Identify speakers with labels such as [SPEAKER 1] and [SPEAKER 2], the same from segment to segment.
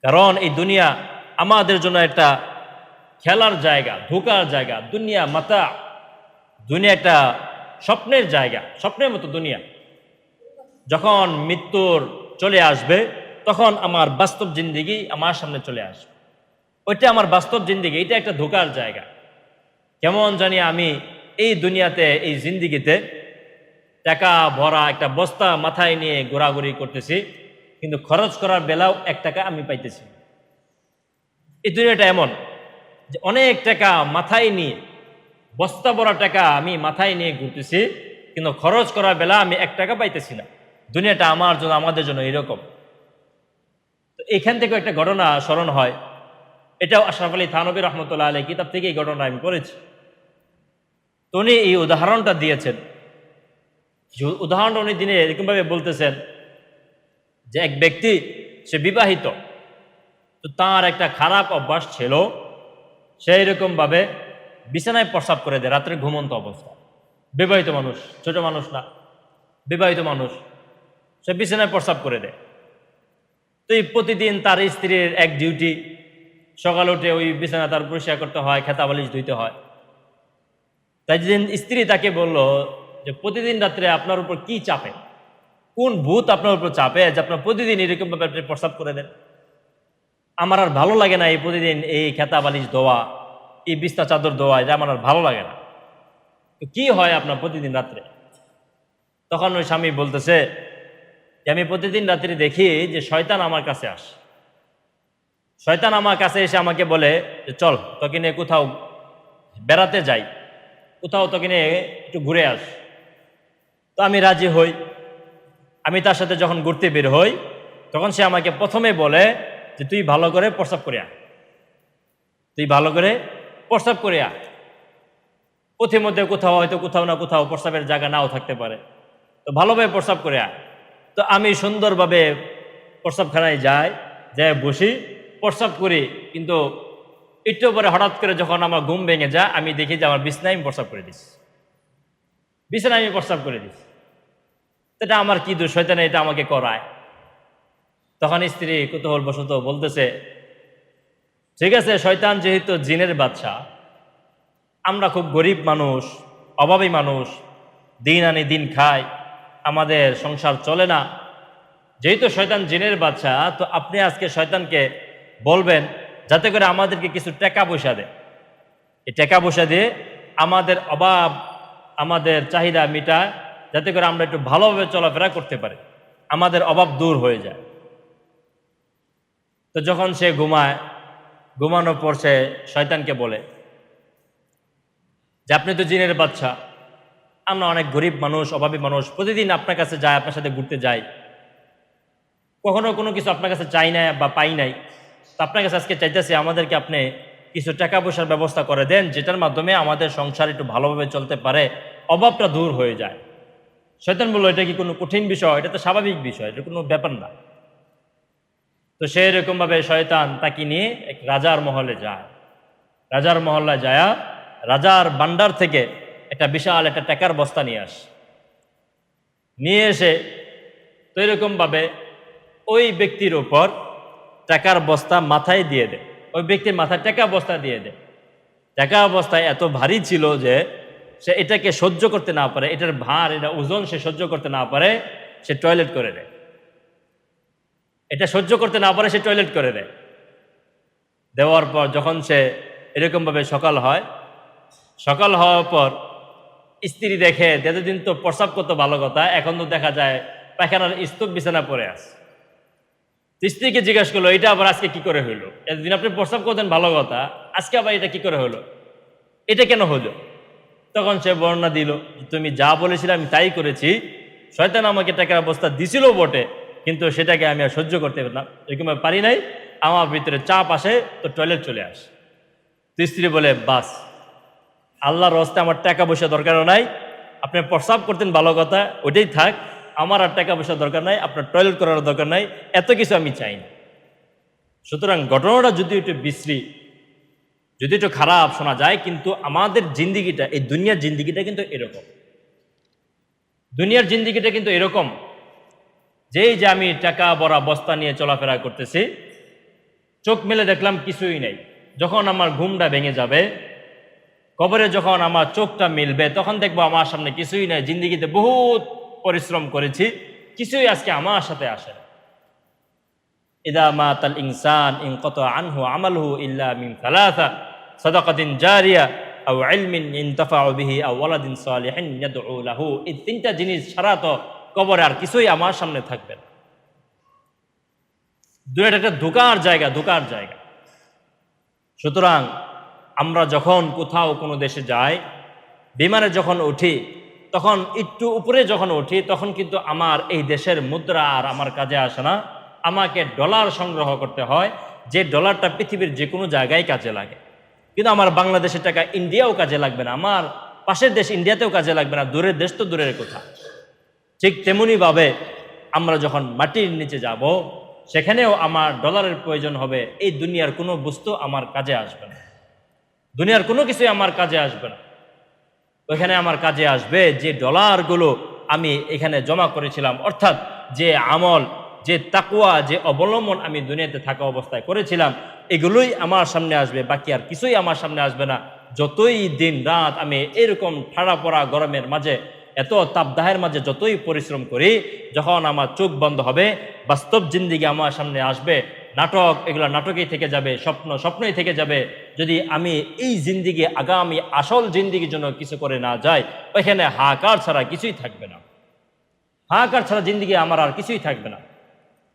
[SPEAKER 1] কারণ এই দুনিয়া আমাদের জন্য একটা খেলার জায়গা, ধোকার জায়গা। দুনিয়া মাতা, দুনিয়া একটা স্বপ্নের জায়গা, স্বপ্নের মতো দুনিয়া। যখন মৃত্যুর চলে আসবে তখন আমার বাস্তব জিন্দেগি আমার সামনে চলে আসবে। ওইটা আমার বাস্তব জিন্দেগি, এটা একটা ধোকার জায়গা। কেমন জানি আমি এই দুনিয়াতে, এই জিন্দিগিতে টাকা ভরা একটা বস্তা মাথায় নিয়ে ঘোরাঘুরি করতেছি, কিন্তু খরচ করার বেলাও 1 টাকা আমি পাইতেছি। এই দুনিয়াটা এমন যে অনেক টাকা মাথায় নিয়ে, বস্তা ভরা টাকা আমি মাথায় নিয়ে ঘুরতেছি, কিন্তু খরচ করার বেলা আমি 1 টাকা পাইতেছি না। দুনিয়াটা আমার জন্য, আমাদের জন্য এরকম। তো এখান থেকে একটা ঘটনা স্মরণ হয়, এটাও আশরাফ আলী থানভী রহমতুল্লাহ আলাইহি কিতাব থেকে এই ঘটনা আমি পড়েছি। তো উনি এই উদাহরণটা দিয়েছেন। উদাহরণটা উনি দিনে এরকমভাবে বলতেছেন যে এক ব্যক্তি, সে বিবাহিত, তো তার একটা খারাপ অভ্যাস ছিল, সেই রকমভাবে বিছানায় প্রস্রাব করে দেয় রাত্রে ঘুমন্ত অবস্থা। বিবাহিত মানুষ, ছোট মানুষ না, বিবাহিত মানুষ, সে বিছানায় প্রস্রাব করে দেয়। তো এই প্রতিদিন তার স্ত্রীর এক ডিউটি, সকাল উঠে ওই বিছানা তার পরিষ্কার করতে হয়, খেতা বালিশ ধুইতে হয়। তাই যেদিন স্ত্রী তাকে বলল যে প্রতিদিন রাত্রে আপনার উপর কি চাপে, কোন ভূত আপনার উপর চাপে যে আপনার প্রতিদিন এরকমভাবে আপনি প্রস্রাব করে দেন, আমার আর ভালো লাগে না এই প্রতিদিন এই খেতা বালিশ ধোয়া, এই বিছনা চাদর ধোয়া, এটা আমার আর ভালো লাগে না। তো কি হয় আপনার প্রতিদিন রাত্রে? তখন ওই স্বামী বলতেছে যে আমি প্রতিদিন রাত্রে দেখি যে শয়তান আমার কাছে আসে। শয়তান আমার কাছে এসে আমাকে বলে যে চল তোকে নিয়ে কোথাও বেড়াতে যাই, কোথাও তোকে নিয়ে একটু ঘুরে আস। তো আমি রাজি হই। আমি তার সাথে যখন ঘুরতে বের হই, তখন সে আমাকে প্রথমে বলে যে তুই ভালো করে প্রস্রাব করে আয়, তুই ভালো করে প্রস্রাব করে আয়। পথের মধ্যে কোথাও হয়তো কোথাও না কোথাও প্রস্রাবের জায়গা নাও থাকতে পারে, তো ভালোভাবে প্রস্রাব করে আয়। তো আমি সুন্দরভাবে প্রস্রাবখানায় যাই, বসি, প্রস্রাব করি। কিন্তু একটু পরে হঠাৎ করে যখন আমার ঘুম ভেঙে যায়, আমি দেখি যে আমার বিছনায় আমি প্রস্রাব করে দিচ্ছি, বিছানায় আমি প্রস্রাব করে দিচ্ছি। এটা আমার কি দোষ, শয়তান এটা আমাকে করায়। তখন স্ত্রী কুতূহলবশত বলতেছে, ঠিক আছে, শয়তান যেহেতু জিনের বাদশা, আমরা খুব গরিব মানুষ, অভাবী মানুষ, দিন আনি দিন খাই, আমাদের সংসার চলে না। যেহেতু শয়তান জিনের বাদশা, তো আপনি আজকে শয়তানকে বলবেন যাতে করে আমাদেরকে কিছু টাকা পয়সা দেয়। এই টাকা পয়সা দিয়ে আমাদের অভাব, আমাদের চাহিদা মিটায়, যাতে করে আমরা একটু ভালোভাবে চলাফেরা করতে পারি, আমাদের অভাব দূর হয়ে যায়। তো যখন সে ঘুমায়, ঘুমানোর পর সে শয়তানকে বলে যে আপনি তো জিনের বাদশা, আমরা অনেক গরিব মানুষ, অভাবী মানুষ, প্রতিদিন আপনার কাছে যাই, আপনার সাথে ঘুরতে যাই, কখনো কোনো কিছু আপনার কাছে চাই না বা পাই নাই। তো আপনার কাছে আজকে চাইতেছি আমাদেরকে আপনি কিছু টাকা পয়সার ব্যবস্থা করে দেন, যেটার মাধ্যমে আমাদের সংসার একটু ভালোভাবে চলতে পারে, অভাবটা দূর হয়ে যায়। শয়তান বলল, এটা কি কোনো কঠিন বিষয়? এটা তো স্বাভাবিক বিষয়, এটা কোনো ব্যাপার না। তো সেই রকমভাবে শয়তান তাকে নিয়ে এক রাজার মহলে যায়। রাজার মহল্লায় যায়, রাজার ভান্ডার থেকে একটা বিশাল একটা টাকার বস্তা নিয়ে এসে তো এরকমভাবে ওই ব্যক্তির উপর টাকার বস্তা মাথায় দিয়ে দেয়। ওই ব্যক্তির মাথায় টাকা বস্তা দিয়ে দেয়। টাকা বস্তায় এত ভারী ছিল যে সে এটাকে সহ্য করতে না পারে, এটার ভার, এটা ওজন সে সহ্য করতে না পারে, সে টয়লেট করে দেয়। এটা সহ্য করতে না পারে, সে টয়লেট করে দেয়। দেওয়ার পর যখন সে এরকমভাবে সকাল হয়, সকাল হওয়ার পর স্ত্রী দেখে এতদিন তো প্রস্রাব করতে ভালো কথা, এখন তো দেখা যায় পায়খানার স্তূপ বিছানা পড়ে আছে। স্ত্রীকে জিজ্ঞাসা করলো, এটা আবার আজকে কি করে হইলো? এতদিন আপনি প্রস্রাব করতেন ভালো কথা, আজকে আবার এটা কি করে হলো, এটা কেন হলো? তখন সে বর্ণনা দিল, তুমি যা বলেছিলে আমি তাই করেছি, শয়তান আমাকে টাকার অবস্থা দিছিল বটে, কিন্তু সেটাকে আমি আর সহ্য করতে পারলাম, এরকমভাবে পারি নাই, আমার ভিতরে চাপ আসে, তো টয়লেট চলে আসে। তো স্ত্রী বলে, বাস, আল্লাহর রাস্তায় আমার টাকা পয়সা দরকারও নাই, আপনি প্রস্রাব করতেন ভালো কথা, ওইটাই থাক, আমার আর টাকা পয়সা দরকার নাই, আপনার টয়লেট করার দরকার নাই, এত কিছু আমি চাই না। সুতরাং ঘটনাটা যদি একটু বিশ্রী, যদি একটু খারাপ শোনা যায়, কিন্তু আমাদের জিন্দিগিটা, এই দুনিয়ার জিন্দিগিটা কিন্তু এরকম। দুনিয়ার জিন্দিগিটা কিন্তু এরকম যে আমি টাকা ভরা বস্তা নিয়ে চলাফেরা করতেছি, চোখ মেলে দেখলাম কিছুই নেই। যখন আমার ঘুমটা ভেঙে যাবে, কবরে যখন আমার চোখটা মিলবে, তখন দেখবো আমার সামনে কিছুই নাই। জিন্দিগিতে বহুত পরিশ্রম করেছি, কিছুই আজকে আমার সাথে আসে না। ইদা মাতাল ইনসান ইনকাতা আনহু আমালুহু ইল্লা মিন সালাসা সাদাকাতিন জারিয়া আও ইলমিন ইনতাফাউ বিহি আও ওয়ালাদিন সালিহিন ইয়াদউ লাহু। এই তিনটা জিনিস ছাড়া তো কবরে আর কিছুই আমার সামনে থাকবে না। দুনিয়াটা একটা ধোঁকার জায়গা, ধোঁকার জায়গা। সুতরাং আমরা যখন কোথাও কোনো দেশে যাই, বিমানে যখন উঠি, তখন একটু উপরে যখন উঠি, তখন কিন্তু আমার এই দেশের মুদ্রা আর আমার কাজে আসে না। আমাকে ডলার সংগ্রহ করতে হয়, যে ডলারটা পৃথিবীর যে কোনো জায়গায় কাজে লাগে। কিন্তু আমার বাংলাদেশের টাকা ইন্ডিয়াও কাজে লাগবে না, আমার পাশের দেশ ইন্ডিয়াতেও কাজে লাগবে না, দূরের দেশ তো দূরের কথা। ঠিক তেমনিভাবে আমরা যখন মাটির নিচে যাব, সেখানেও আমার ডলারের প্রয়োজন হবে। এই দুনিয়ার কোনো বস্তু আমার কাজে আসবে না, দুনিয়ার কোনো কিছুই আমার কাজে আসবে না। ওইখানে আমার কাজে আসবে যে ডলারগুলো আমি এখানে জমা করেছিলাম, অর্থাৎ যে আমল, যে তাকওয়া, যে অবলম্বন আমি দুনিয়াতে থাকা অবস্থায় করেছিলাম, এগুলোই আমার সামনে আসবে, বাকি আর কিছুই আমার সামনে আসবে না। যতই দিন রাত আমি এরকম ঠাড়া পড়া গরমের মাঝে, এত তাপদাহের মাঝে যতই পরিশ্রম করি, যখন আমার চোখ বন্ধ হবে, বাস্তব জিন্দিগি আমার সামনে আসবে, নাটক এগুলো নাটকেই থেকে যাবে, স্বপ্ন স্বপ্নই থেকে যাবে। যদি আমি এই জিন্দিগি আগামী আসল জিন্দিগির জন্য কিছু করে না যাই, ওইখানে হাহাকার ছাড়া কিছুই থাকবে না। হাহাকার ছাড়া জিন্দিগি আমার আর কিছুই থাকবে না।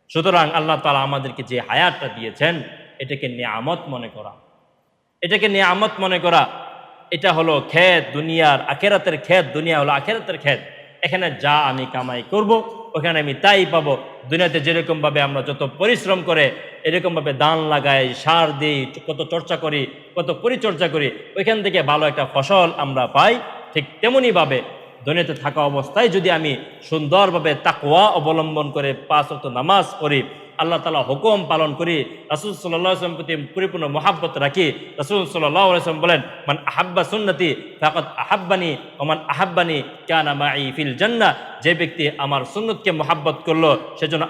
[SPEAKER 1] সুতরাং আল্লাহ তাআলা আমাদেরকে যে হায়াতটা দিয়েছেন, এটাকে নিয়ামত মনে করা, এটাকে নিয়ামত মনে করা। এটা হলো ক্ষেত, দুনিয়ার আখেরাতের ক্ষেত। দুনিয়া হলো আখেরাতের ক্ষেত। এখানে যা আমি কামাই করব, ওখানে আমি তাই পাবো। দুনিয়াতে যেরকমভাবে আমরা যত পরিশ্রম করে এরকমভাবে দান লাগাই, সার দিই, কত চর্চা করি, কত পরিচর্যা করি, ওইখান থেকে ভালো একটা ফসল আমরা পাই। ঠিক তেমনিভাবে দুনিয়াতে থাকা অবস্থায় যদি আমি সুন্দরভাবে তাকওয়া অবলম্বন করে 5 ওয়াক্ত নামাজ পড়ি, আল্লাহ তাআলা হুকুম পালন করি, রাসূল সাল্লাল্লাহু আলাইহি ওয়াসাল্লামের প্রতি পরিপূর্ণ মহব্বত রাখি। রাসূল সাল্লাল্লাহু আলাইহি ওয়াসাল্লাম বলেন, মান আহাব্বা সুন্নতি ফাকাদ আহাব্বানি ওয়া মান আহাব্বানি কানা মাই ফিল জান্নাহ। যে ব্যক্তি আমার সুন্নতকে মহব্বত করলো, সেজন্য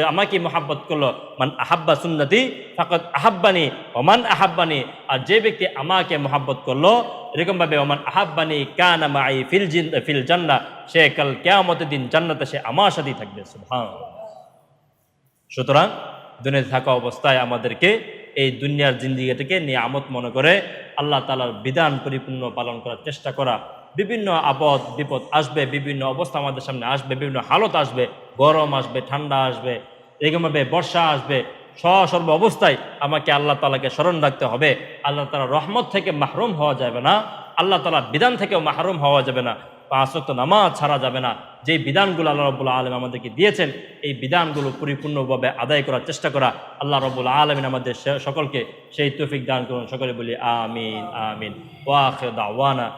[SPEAKER 1] আমাকে মহব্বত করলো। মান আহাব্বা সুন্নতি ফাকাদ আহাব্বানি ওয়া মান আহাব্বানি। আর যে ব্যক্তি আমাকে মহব্বত করলো, এরকমভাবে ওমান আহাব্বানি কানা মাই ফিল জান্নাহ, সে কাল কিয়ামতের দিন জান্নাতে সে আমার সাথেই থাকবে। সুবহানাল্লাহ। সুতরাং দুনিয়াতে থাকা অবস্থায় আমাদেরকে এই দুনিয়ার জিন্দিগিটাকে নিয়ামত মনে করে আল্লাহ তাআলার বিধান পরিপূর্ণ পালন করার চেষ্টা করা। বিভিন্ন আপদ বিপদ আসবে, বিভিন্ন অবস্থা আমাদের সামনে আসবে, বিভিন্ন হালত আসবে, গরম আসবে, ঠান্ডা আসবে, এরকমভাবে বর্ষা আসবে। সর্ব অবস্থায় আমাকে আল্লাহ তাআলাকে স্মরণ রাখতে হবে। আল্লাহ তাআলার রহমত থেকে মাহরুম হওয়া যাবে না, আল্লাহ তাআলার বিধান থেকেও মাহরুম হওয়া যাবে না, 5 ওয়াক্ত নামাজ ছাড়া যাবে না। যে বিধানগুলো আল্লাহ রাব্বুল আলামিন আমাদেরকে দিয়েছেন, এই বিধানগুলো পরিপূর্ণভাবে আদায় করার চেষ্টা করা। আল্লাহ রাব্বুল আলামিন আমাদের সকলকে সেই তৌফিক দান করুন। সকলে বলি আমিন আমিন। ওয়া আখিরু দাওয়ানা